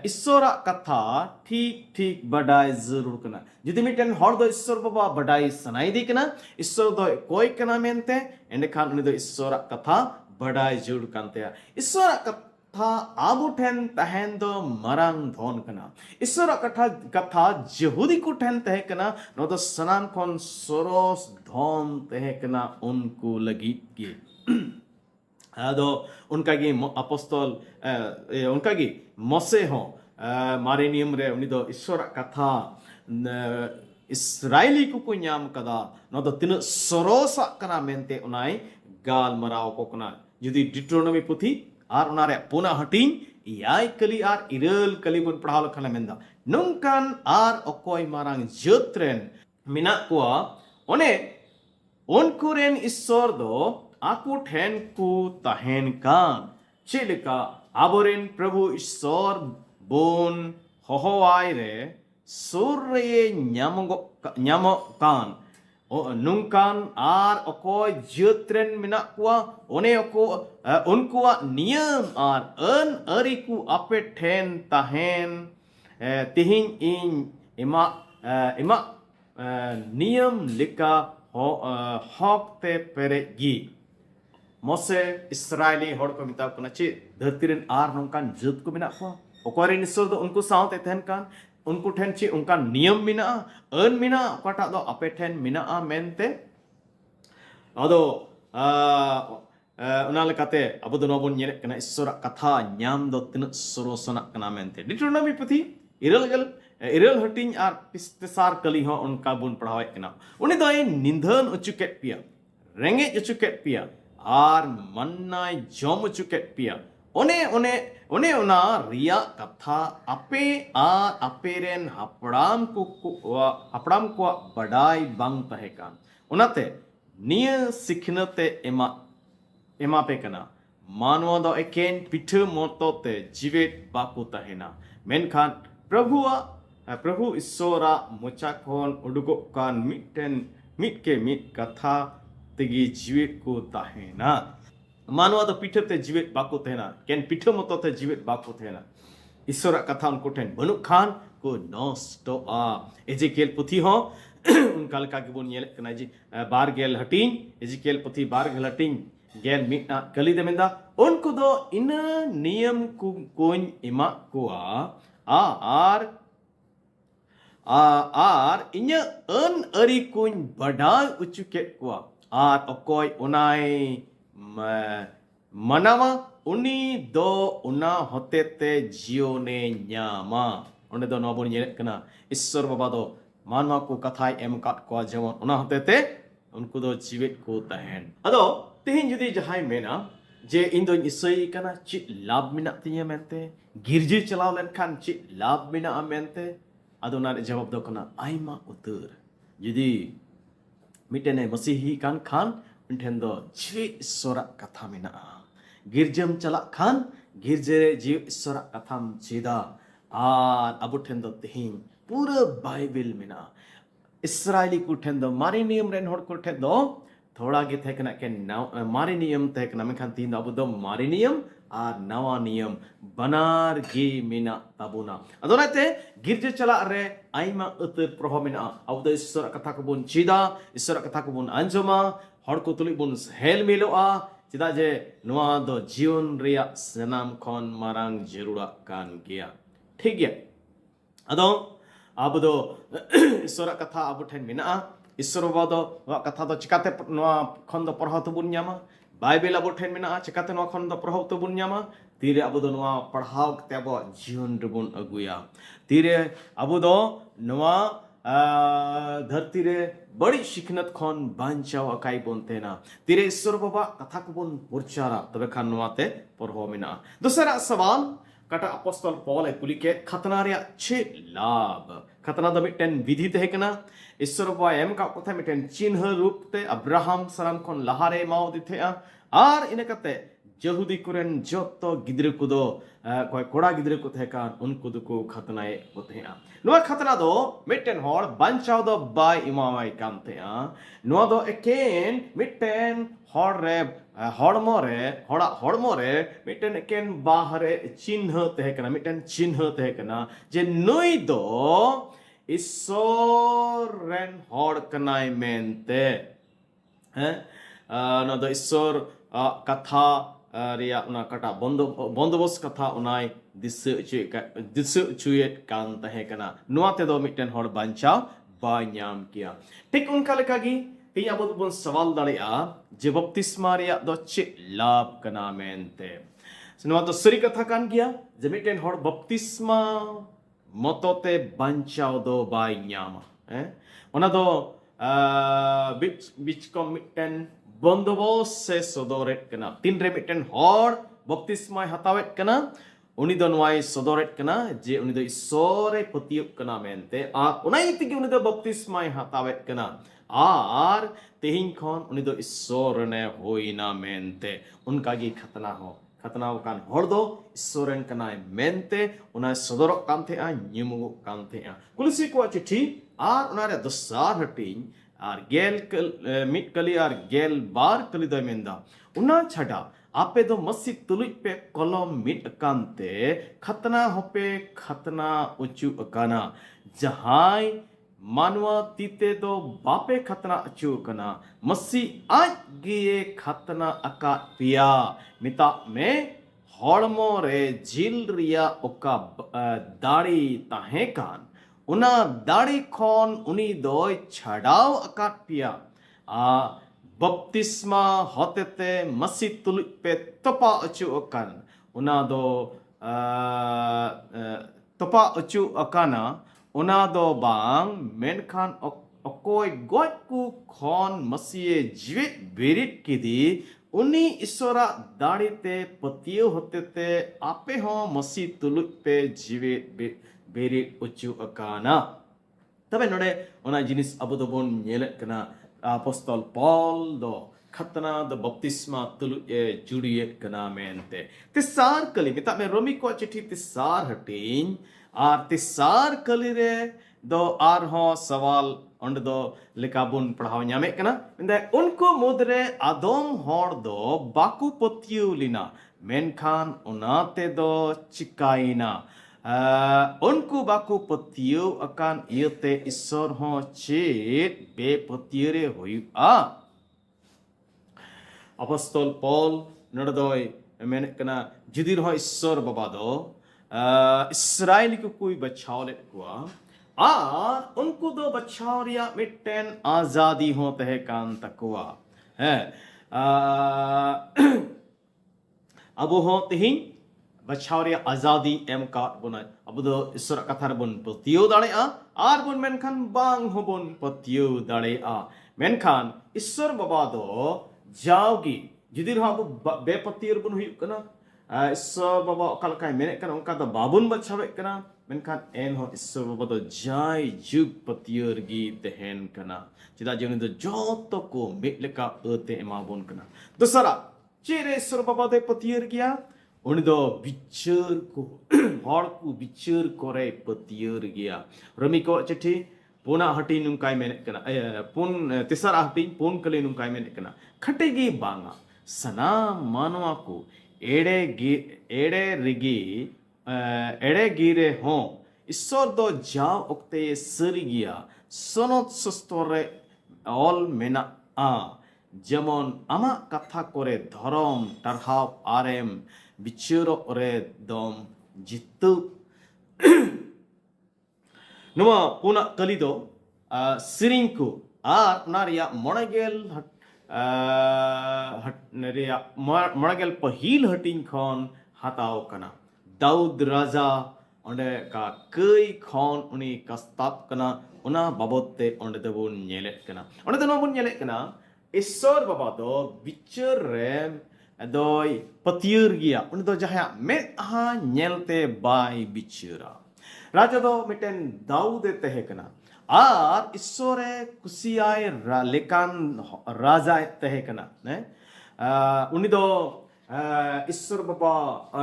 ईश्वर कथा ठीक ठीक बडाई जरूर कना जुदी मिटन हर दो ईश्वर बाबा बडाई सनाई दी कना ईश्वर दो कोई कना मेंते एंडे खान उनी दो ईश्वर कथा बडाई जरूर कांते ईश्वर कथा आबु ठेन तहन दो मरंग धोन कना ईश्वर कथा यहूदी को ठेन तह कना नो दो सनान कोन सोरोस धोन तह कना उनको लगी की आदो उनका की अपostol उनका की मोसे हो मारे नियम रे उनी दो ईश्वर कथा इस्राएली को न्याम कदा न दो तिन सरोसा कना मेंते उनाई गाल मराव को कना जुदी डिट्रोनोमी पुथी आर उनारे पुना हटिन याय कली आर इरल कली बन पढ़ाव लखना मेंदा नंकान आर अकोय मारांग जोत्रेन मिना कुआ ओने उनकुरेन ईश्वर दो आकु ठेन को तहेन कान चिलिका आबोरेन प्रभु ईश्वर बोन होहोवाय रे सूर्य न्यामो कान नुंकान आर अकोय जोत्रेन मिना कुआ ओने अको उनकुआ नियम आर अन अरिकु आपे ठेन तहेन तिहिन इन इमा नियम लिका हॉक ते पेरेगी मोसे इस्राएली हड़ को मिता को चे धरती रेन आर नोंकान जत को मिना को ओकरे निसर दो उनको साउते थेन कान उनको ठेन चे उनका नियम मिना अन मिना ओकाटा दो अपे ठेन मिना मेनते अदो उना लेकाते अब दो नोबन येले कना ईश्वरा कथा न्याम दो तिन सरोसना कना मेनते डिटोनॉमी पथी इरल हटिंग आर पिस्तेसार कली हो उनका बुन पढ़ावे कना उनी दो निंदन उचुकेट पिया रेंगे उचुकेट पिया आर मन्नाय जम उचुकेट पिया ओने उना रिया कथा अपे आर अपे रेन हपड़ाम को बडाई बांग तहेकान उनाते निय सिखनते एमा पे कना मानवा दो एकेन पिठ मोतोते जीवेत बाकु तहेना मेनखान प्रभु ईश्वरा मोचा खोन उडुको कान मिट कथा तेगी जीवेत को तहेना मानवा दो पिठते जीवेत बाकु तहेना केन पिठ मोतोते जीवेत बाकु तहेना ईश्वरा कथा उनको ठेन बनु खान को नष्टो आ एजेकियल पुथी हो उनका लका के बोन येले कना जी बार गेल हटिंग एजेकियल पुथी बार गेल हटिंग गेल मिटना कली दे मेंदा उनको दो इन नियम कोइन इमा कोआ आर इन्य अन अरी कोइन बडाय उचुकेट कोआ आर अकोय उनाय मनावा उनी दो उना होतेते जियोने न्यामा उन्हें दो नोबन येले कना ईश्वर बाबा दो मानवा को कथाय एम काट को जेमन उना होतेते उनको दो जीवित को तहन अदो तेहिन जुदी जहाय मेना जे इन दो इसई कना ची लाभ मिना तिया मेनते गिरजी चलाव लेन खान ची लाभ मिना मेनते अदो ना जवाब दो कना आइमा उतर जुदी मिटेने मसीही कान खान उनठेन दो जी ईश्वरा कथा मिना गिरजम चला खान गिरजे जी ईश्वरा कथाम चेदा आर अबु ठेन दो तेहिन पूरा बाइबल मिना इस्राएली को ठेन दो मारी नियम रेन होड़ को ठेन दो थोड़ा गे थे कना के मारी नियम थे कना मेखान तीन अबु दो मारी नियम आर नवा नियम बनार गे मिना तबुना अदोनाते गिरजे चला रे आइमा उतर प्रभाव मिना अबु दो ईश्वर कथा को बुन चीदा ईश्वर कथा को बुन अंजमा हड़ को तुली बुन हेल मिलोआ चिदा जे नुआ दो जीवन रिया सनाम खन मारांग जरूरा कान गया ठीक है अदो अब दो ईश्वर कथा अब ठेन मिना ईश्वर बाबा दो कथा दो चिकाते नुआ खन दो पढ़ाव तो बुन न्यामा बाइबल अब ठेन मिना चिकाते नुआ खन दो पढ़ाव तो बुन न्यामा तीरे अब दो नुआ पढ़ाव कते अब जीवन रबुन अगुया तीरे अब दो नुआ धरती रे बड़ी शिखनत खन बांचाव अकाई बोनतेना तीरे ईश्वर बाबा कथा को बुन पुरचारा तबे खान नुआते पढ़ाव मिना दूसरा सवाल कटा अपोस्तल पौल कुली के खतना रे छे लाभ खतना the मिटेन Vidhi तहेकना Ishwar Baba M का कथा मिटेन चिन्ह रूप ते अब्राहम सराम खन लहारे माव दिथेआ आर इनकते यहूदी कुरेन जत्तो गिद्रे को दो कोई कोड़ा गिद्रे को थेका उनको दुको खतनाए होतेआ नुआ खतना दो मिटेन होड़ बांचाव दो बाय इमामाई कामतेआ नुआ दो एकेन मिटेन होड़ रे हड़मो रे मिटेन एकेन बाहरे चिन्ह तहेकना मिटेन चिन्ह तहेकना जे नुई दो ईश्वर रेन होड़ कनाय मेनते न दो ईश्वर कथा रिया उना कटा बंदोबस्त कथा उनाय दिस चुयेट कान तहेकना नुआ ते दो मिटेन होड़ बांचाव बाय न्याम किया ठीक उनका लेका गी तीन अब बन सवाल दाड़िया जे बपतिस्मा रिया दो चे लाभ कना मेनते नुआ तो सरी कथा कान गया जे मिटेन होड़ बपतिस्मा मतोते बांचाव दो बाय न्यामा ओना दो बिच को मिटेन बंदोबस्त से सदोरेट कना तीन रे मिटेन होड़ बपतिस्मा हतावेट कना उनी दो नवाई सदोरेट कना जे उनी दो ईश्वरे पतियुक कना मेनते आर उनाई तिगी उनी दो बपतिस्मा हतावेट कना आर तेहिं खन उनी दो ईश्वर ने होइना मेनते उनका गी खतना हो खतना कान होड़ दो ईश्वरन कनाय मेनते उना सदोरक कान थे आ नियमु कान थे आ कुलसी को चिट्ठी आर उना रे दसार हटिंग आर गेल मिट कली आर गेल बार कली दो मेंदा उना छड़ा आपे दो मस्सी तुलुज पे कलम मिट कांते खतना होपे खतना उचु अकाना जहाय मानवा तीते दो बापे खतना अचू कना मसी आज गिए खतना अका पिया मिता में हॉर्मो रे जिल रिया ओका दाड़ी ताहे कान उना दाड़ी खोन उनी दोय छड़ाव अका पिया आ बपतिस्मा होते ते मसी तुलु पे तपा अचू अकन उना दो तपा अचू अकाना उना दो बांग मेनखान अकोय गोय कु खोन मसीए जीवित बेरित किदी उनी ईश्वरा दाड़ी ते पतियो होते ते आपे हो मसी तुलु पे जीवित बेरित अचू अकाना तबे नोडे उना जिनिस अबो दो बोन नेलेत कना apostol Paul do खतना द बपतिस्मा तुलु ए जुड़ियत कना मेनते तिसार कली मिता में रोमी को चिट्ठी तिसार हटिन आर तिसार कली रे दो आर हो सवाल उंड दो लिकाबुन पढ़ाव न्यामे कना मिंदे उनको मुद्रे आदोम होड़ दो बाकु पतियु लिना मेनखान उनाते दो चिकाइना उनको बाकु पतियु अकान इयते ईश्वर हो चेत बे पतियरे हुआ apostol Paul नडदोय मैंने कना जिदिर हो ईश्वर बाबा दो इस्राएल को कोई बचाव ले हुआ आ उनको दो बचाव रिया मिट्टेन आजादी हो तहे कान तकुआ है अब हो तही बचाव रिया आजादी एम का बुना अब दो ईश्वर कथार बुन पतियो दाड़े आर बुन मेनखान बांग हो बुन पतियो दाड़े मेनखान ईश्वर बाबा दो जाओगी जिदिर हाँ बेपतियर बुन हुई कना ईश्वर बाबा अकाल काय मेने कना उनका तो बाबुन बचावे कना मेनखान एन हो ईश्वर बाबा तो जाय जुग पतियर गी तहन कना चिदा जे उनी तो जोतो को मेलेका अते एमाबुन कना दूसरा चेरे ईश्वर बाबा दे पतियर गया उनी दो बिचर को हर को बिचर करे पतियर गया रमी को चिट्ठी पुना हटी नुकाय मेने कना पुन तिसरा हटी पुन कले नुकाय मेने कना खटेगी बांगा सना मानवा को एड़े गिरे हो ईश्वर दो जाओ उक्ते सरी गया सोनोत सस्तोरे ऑल मेना जेमन आमा कथा करे धरम तरहाव आरेम बिचरो रे दम जितु नुमा पुना कलिदो सिरिंको आर नारिया मोणगेल मोणगेल पहिल हटिंग खन हाताव कना दाऊद राजा ओंडे का कई खन उनी कस्ताब कना उना बाबते ओंडे दबुन नेलेत कना ओंडे दनो बुन नेलेत कना ईश्वर बाबा दो बिचर रे दोय पतियर गिया उनी दो जहा में हा नेलते बाय बिचरा राजा दो मिटेन दाऊद तहे कना आर ईश्वरे कुसियाय लेकान राजा तहे कना ने उनी दो ईश्वर बाबा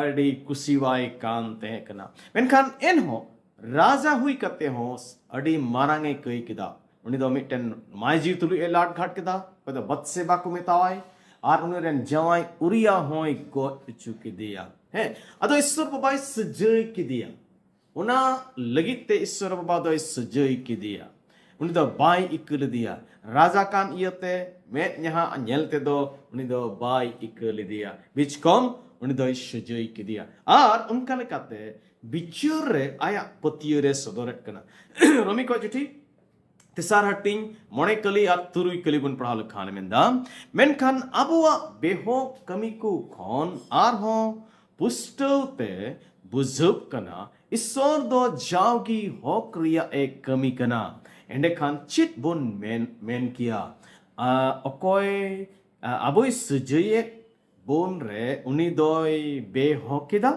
अडी कुसिवाय कान तहे कना मेनखान एन हो राजा हुई कते हो अडी मारांगे कई किदा उनी दो मिटेन मायजी तुलु ए लाट घाट किदा पद बत्सेबा को मितावाय आर उनी रेन जवाय उरिया होय को चुकी दिया है अदो ईश्वर बाबा सजय की दिया उना लगित ते ईश्वर बाबा दो सजय की दिया उनी दो बाय इकल दिया राजा कान इयते में यहाँ नेलते दो उनी दो बाय इकल दिया बीच कम उनी दो सजय की दिया आर उनका लेकाते बिचुर रे आया पतियो रे सदरत कना रोमी को चिट्ठी तिसार हटिंग मोणे कली आर तुरुई कली बुन पढ़ा लखान मेंदा मेनखान अबुआ बेहो कमी को खन आर हो पुष्टते बुझुब कना ईश्वर दो जाओगी होक रिया एक कमी कना एंडे खान चित बुन मेन किया अकोय अबुई सजये बुन रे उनी दोय बे होकिदा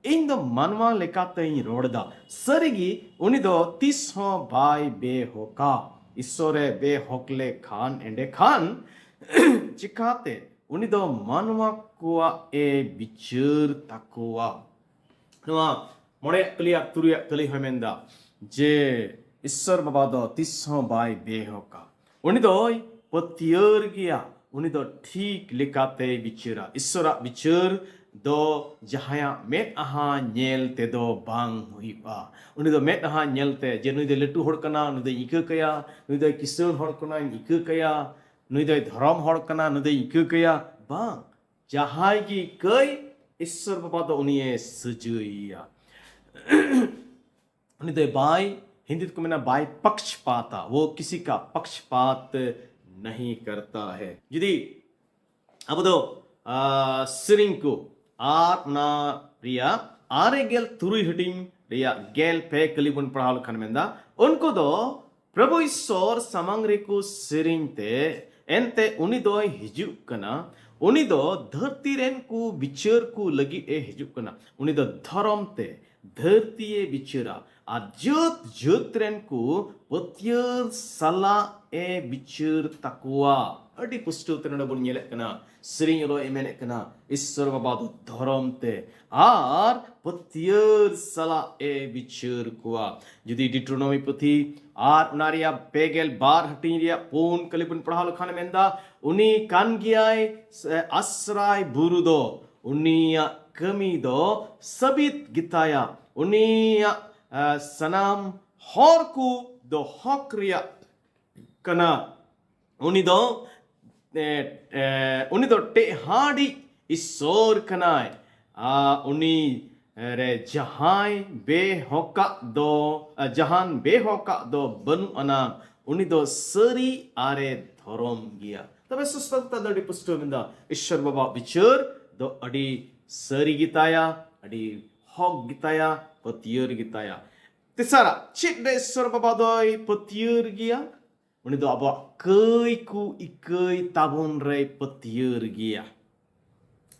इन दो मनवा लेकाते रोड़दा सरिगी उनी दो 30 हो बाय बे होका ईश्वरे बे होकले खान एंडे खान चिकाते उनी दो मनवा कुआ ए बिचर तकुआ नुआ मोड़े कलिया तुरिया कली हमेंदा जे ईश्वर बाबा दो 30 हो बाय बे होका उनी दो पतियर गया उनी दो ठीक लेकाते बिचरा ईश्वरा बिचर do jahaya met aha nyel te do bang huiba uni do met aha nyel te je nui de letu hor kana nui de ika kaya nui de kisun hor kana ika kaya nui de dharam hor kana nui de ika kaya bang jahai gi kai ईश्वर बाबा तो उन्हें सजुइया उन्हें तो by Hindi को मैंने by पक्षपाता वो किसी का पक्षपात नहीं करता है यदि अब तो सिरिंग को आर ना रिया आरे गेल तुरुई हटिंग रिया गेल पे कलीबुन पढ़ाल खन मेंदा उनको तो प्रभु ईश्वर समंगरे को सिरिंग ते एंते उन्हीं दो हिजुक कना उन्हीं दो धरती रेन को बिचर को लगी ए हिजुक कना उन्हीं दो धर्म ते धरती ए बिचरा आ जोत रेन को पतियर सला ए बिचर तकवा अड़ी पुष्टो तेना बुन येले कना सिरिंग रो एमेने कना ईश्वर बाबा दो धर्म ते आर पतियर सला ए बिचर कुआ यदि डिट्रोनोमी पुथी आर उनारिया पेगेल बार हटिरिया पून कलिबुन पढ़ाल खाने मेंदा उनी कान गियाय आश्रय बुरु दो उनिया कमी दो सबित गिताया उनिया सनाम हर को दो हक्रिया कना उनी दो टेहाड़ी ईश्वर कनाय उनी रे जहां बेहोका दो बनु अना उनी दो सरी आरे धर्म गिया तबे सुस्तता दड़ी पुष्टो मिंदा ईश्वर बाबा बिचर दो अड़ी सरी गिताया अड़ी हक गिताया पतियर गिताया तिसारा चिट दे ईश्वर बाबा दो पतियर गिया उनी दो अब कई को इकई ताबुन रे पतियर गिया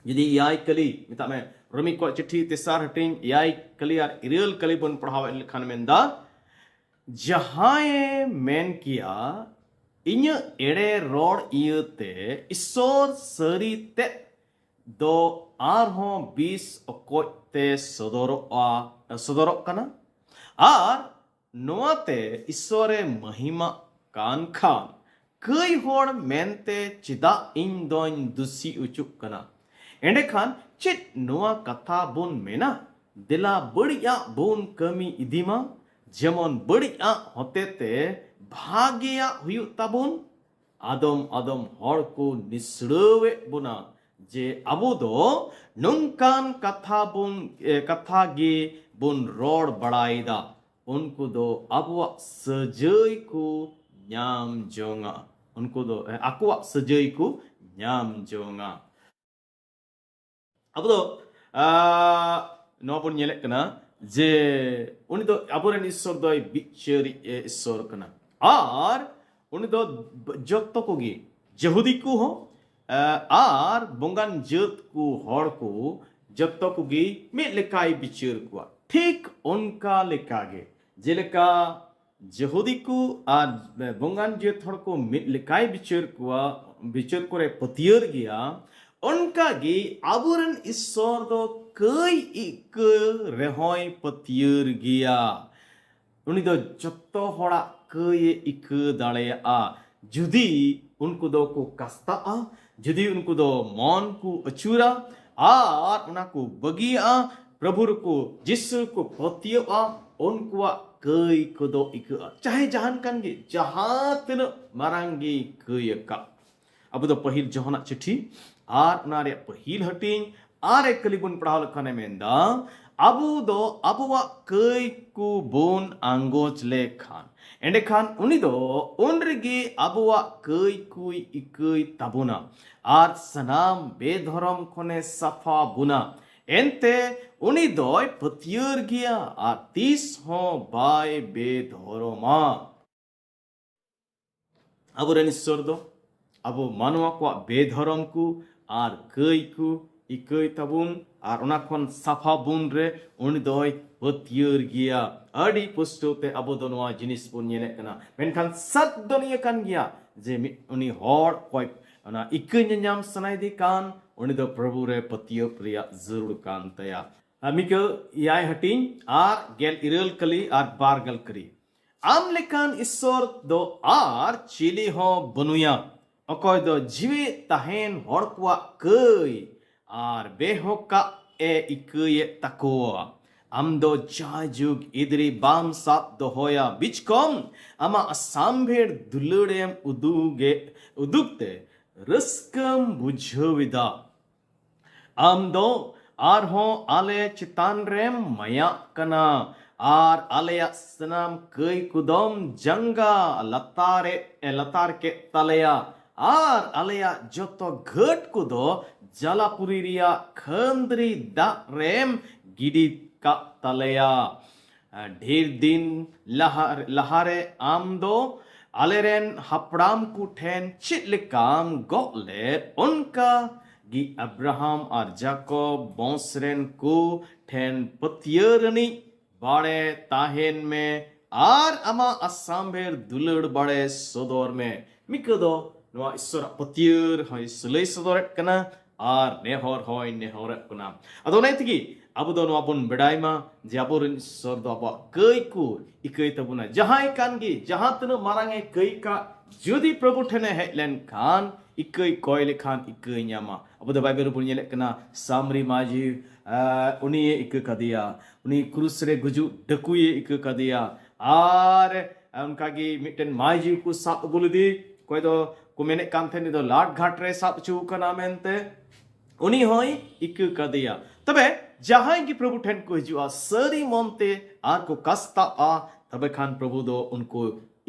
यदि याई कली मिता में रोमी को चिट्ठी तिसार हटिंग याई कली यार इरेल कली बन पढ़ाव खान मेंदा जहां मेन किया इन एड़े रोड इयते ईश्वर सरी ते दो आर हो 20 अकोते सदरो कना आर नोआते ईश्वरे महिमा कान खान कई होड़ मेनते चिदा इन दोन दुसी उचुक कना एंडे खान चित नोआ कथा बोन मेना दिला बढ़िया बोन कमी इदिमा जेमन बढ़िया होते ते भाग्या हुयु ताबोन आदम आदम हर को निसड़वे बुना जे अबो दो नंकान कथा गे बोन रोड बड़ाईदा उनको दो अबवा सजय को ᱧᱟᱢ ᱡᱚᱝᱟ उनको दो आकुआ सजय को ᱧᱟᱢ ᱡᱚᱝᱟ अब तो नोबुन ñेले कना जे उनी दो अबोरेन ईश्वर दो बिचरी ईश्वर कना आर उनी दो जत्तो को गे यहूदी को हो आर बोंगान जत को हड़ को जत्तो को गे मिद लेकाय बिचर को ठीक उनका लेकागे जेलेका यहूदी को आर बोंगान जत हड़ को मिद लेकाय बिचर को रे पतियर गया उनका गे अबुरन ईश्वर दो कई इक रेहोय पतियर गया उनी दो जत्तो हड़ा कई इक दाड़ेया जुदी उनको दो को कस्ता जुदी उनको दो मन को अचूरा आर उना को बगिया प्रभु को जिसु को पतिया उनको कई को दो इक चाहे जहान कान गे जहां तिन मारांगी कई का अब दो पहिल जोहना चिट्ठी आर उनारे पहिल हटिंग आरे कलिबुन पढ़ाव लखाने मेंदा अबु दो अबुवा कई को बोन आंगोच ले खान एंडे खान उनी दो उनरिगे अबुवा कई कुई इकई ताबुना आर सनाम बेधरम खने सफा बुना एंते उनी दो पतियर गिया आर 30 हो बाय बेधरमा अबुरेन ईश्वर दो अबु मानवा को बेधरम को आर कई को इकई ताबुन आर उना खन साफा बुन रे उनी दोय पतियर गिया अडी पुष्टोते अबो दो नोआ जिनिस बुन नेने कना मेनखान सत दुनिया कान गिया जे उनी हड़ कोय उना इकई न्याम सनाय दे कान उनी दो प्रभु रे पतियो प्रिया जरूर कान तया मिको याय हटिंग आर गेल इरल कली आर बारगल करी आम लेकान ईश्वर दो आर चिली हो बनुया अकय दो जीवे ताहेन हड़ को कई ar behoka e ikuye takoa. Amdo jajug idri bam sap dohoya bichkom ama asambher dulurem udugte raskam bujhavida. Amdo arho ale chitanrem maya kana ar alaya sanam kai kudom janga latar ke talaya ar alaya joto ghat kudo jalapuriria khandri da rem gidi ka talaya. ढेर दिन लहारे आमदो आलेरेन हपड़ाम को ठेन चिटलिकाम गोले उनका गी Abraham और जाकोब बॉन्सरेन को ठेन पतियरनी बाड़े ताहेन में आर अमा असाम्बेर दुलड़ बाड़े सोदोर में मिकदो नवा ईश्वर पतियर होय सुलै सोदोरेट कना आर नेहर होय नेहरत कना अदो नैतिगी Abu do wabun bedaima jaburin sordo apa kei ku ikai tabuna jahai kan gi jahatna marange kei ka jodi prabhu thene headlen khan ikai koile khan ikai nyama abu do bible pun nyelek kana samri maji uni ikai kadia uni krus re guju dakuye ikai kadia ar unka gi mitten maji ku sap buludi koi do ku menek kan theni do lat ghat re sap chu kana mente uni hoy ikai kadia तबे जहां की प्रभु ठेन को हिजुआ सरी मोंते are को कस्ता आ तबे खान प्रभु दो उनको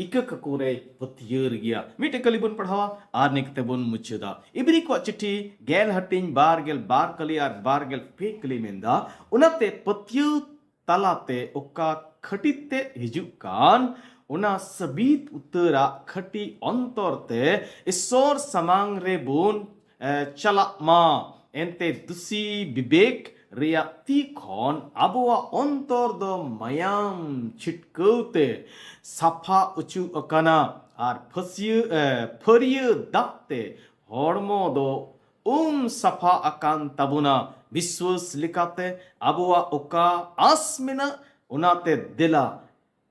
इक ककोरे पतियर गया मिटे कलिबन पढ़ावा आर निकते बन मुचदा इबरी को चिट्ठी गेल हटिन बार कली आर बार गेल पे कली मेंदा उनते पतिय तलाते ओका खटिते हिजु कान उना सबीत उत्तरा खटी अंतरते ईश्वर समांग रे बोन चला मा एंते दुसी विवेक रियाती खन आबुआ अंतर दो मयाम छिटकौते साफा उचु अकाना आर फरिय दाते हड़मो दो साफा अकान तबुना विश्वास लिकाते आबुआ ओका आसमिना उनाते दिला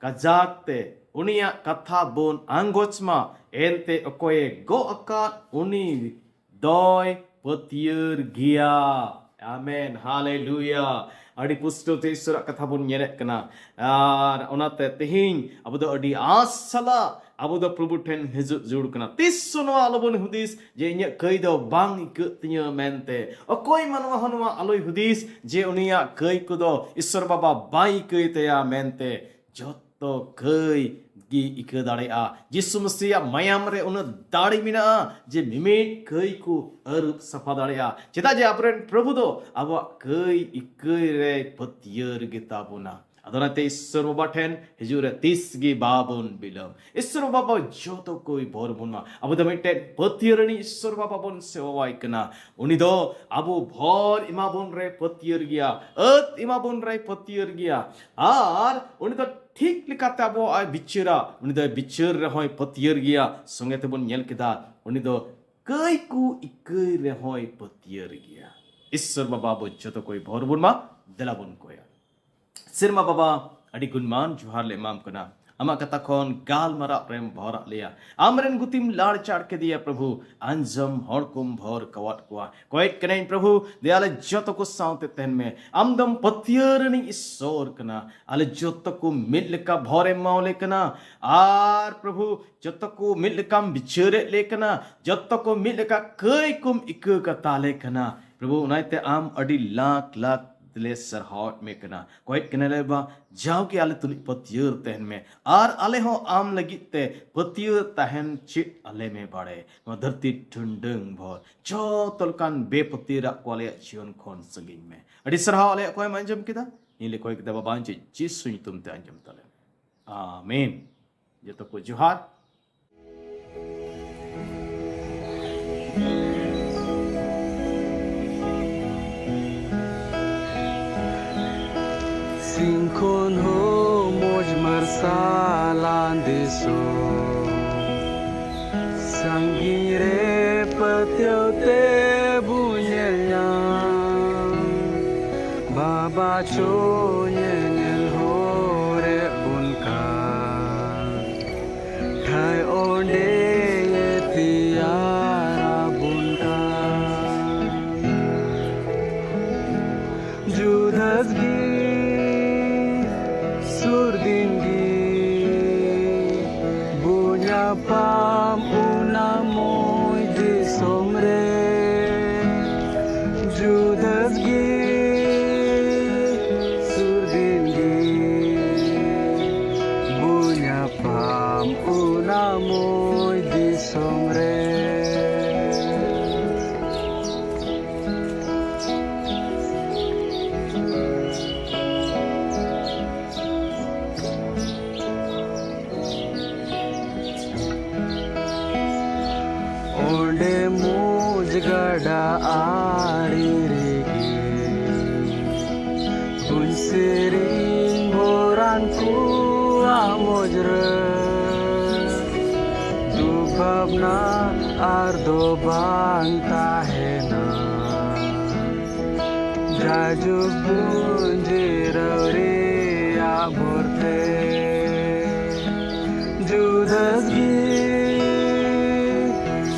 कजाकते उनिया कथा बोन आंगोचमा एंते ओकोए गो अका उनी दोय पतियर गिया आमेन हालेलुया अड़ी पुस्तो ते ईश्वर कथा बन nyerek kana ar onate tehin abu do adi asala abu do प्रभु ठेन हिजुक जुड़ kana tissuno alobon hudis je inya kai do bang ikutnya mente okoi manwa honwa aloi hudis je unia kai kudo Ishwar Baba bai kai te ya mente joto kai gi ika daria जिसु मसीह मायाम रे उन दाड़ी मिना जे मिमेट कई को अरुप सफा दाड़िया चेता जे अपरेन प्रभु दो अब कई इकई रे पतियर गिता बुना अदनाते ईश्वर बाबा ठेन हिजुरे तीस गी बाबुन बिलम ईश्वर बाबा जो तो कोई भोर बुना अब दमिटे पतियरनी ईश्वर बाबा बुन सेवाई कना उनी दो अब भोर इमा बुन रे पतियर गया अत इमा बुन रे पतियर गया आर उनी तो ठीक लिखाते अब आय बिचरा उनी दो बिचर रहोय पतियर गया संगे ते बुन नेल किदा उनी दो कई को इकई रहोय पतियर गया ईश्वर बाबा बो जो तो कोई भोर बुन मा दला बुन कोया सिरमा बाबा अड़ी गुनमान जुहार ले माम कना अमा कथा खोन गाल मरा प्रेम भरा लिया आमरेन गुतिम लाड़ चाड़ के दिया प्रभु अंजम हड़कुम भर कवाट कुआ कोइट कनेन प्रभु दयाले जतो को साउते तेन में आमदम पतियरनी ईश्वर कना आले जतो को मिलका भरे मावले कना आर प्रभु जतो को मिलका बिचरे ले कना जतो को मिलका कई कुम इक का ताले कना प्रभु उनाइते आम अड़ी लाख लाख दिले सरहाट में कना कोइट कने बा जाओ के आले तुली पतियर तहन में आर आले हो आम लगिते पतियर तहन चिट आले में बाड़े नो धरती ठुंडंग भर जो तलकान बेपतिरा कोले जीवन खोन संगिन में अड़ी सरहा आले कोई मंजम किदा नीले कोई किदा बांचे जिसु तुम ते अंजम तले आमीन ये तो को जुहार Sinkon ho moj marsalan deso Sangire patyo te bunyelnya Baba cho nyenyel hore bunka Thai onde ye tiara bunka pam una moy di somre onde muj gada ari regi bunsirin boranku amojre du bhabna ar do bang tahena jaju bunjiraure aborte judasgi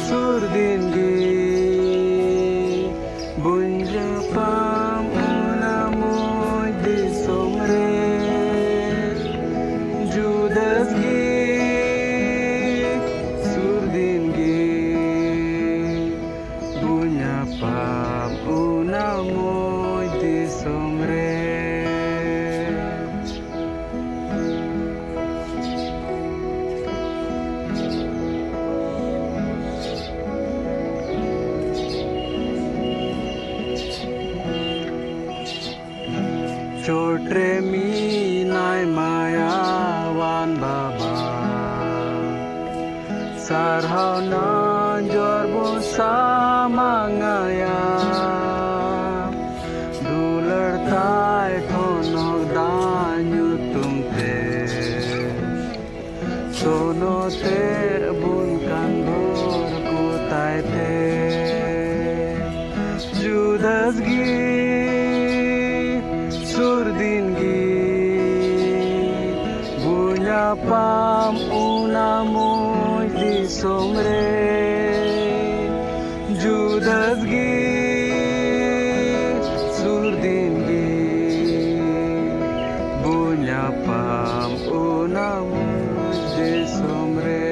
surdingi bunja pam unamoy di somre judasgi surdingi bunja pam unamoy di somre Chotre mi nai mayawan baba sarhau na jorbo samangaya dular tai thonok danyu tumte sono te bun kandor ko tai te judasgi surdingi bunya pam unamoy di somre judasgi surdingi bunya pam unamoy di somre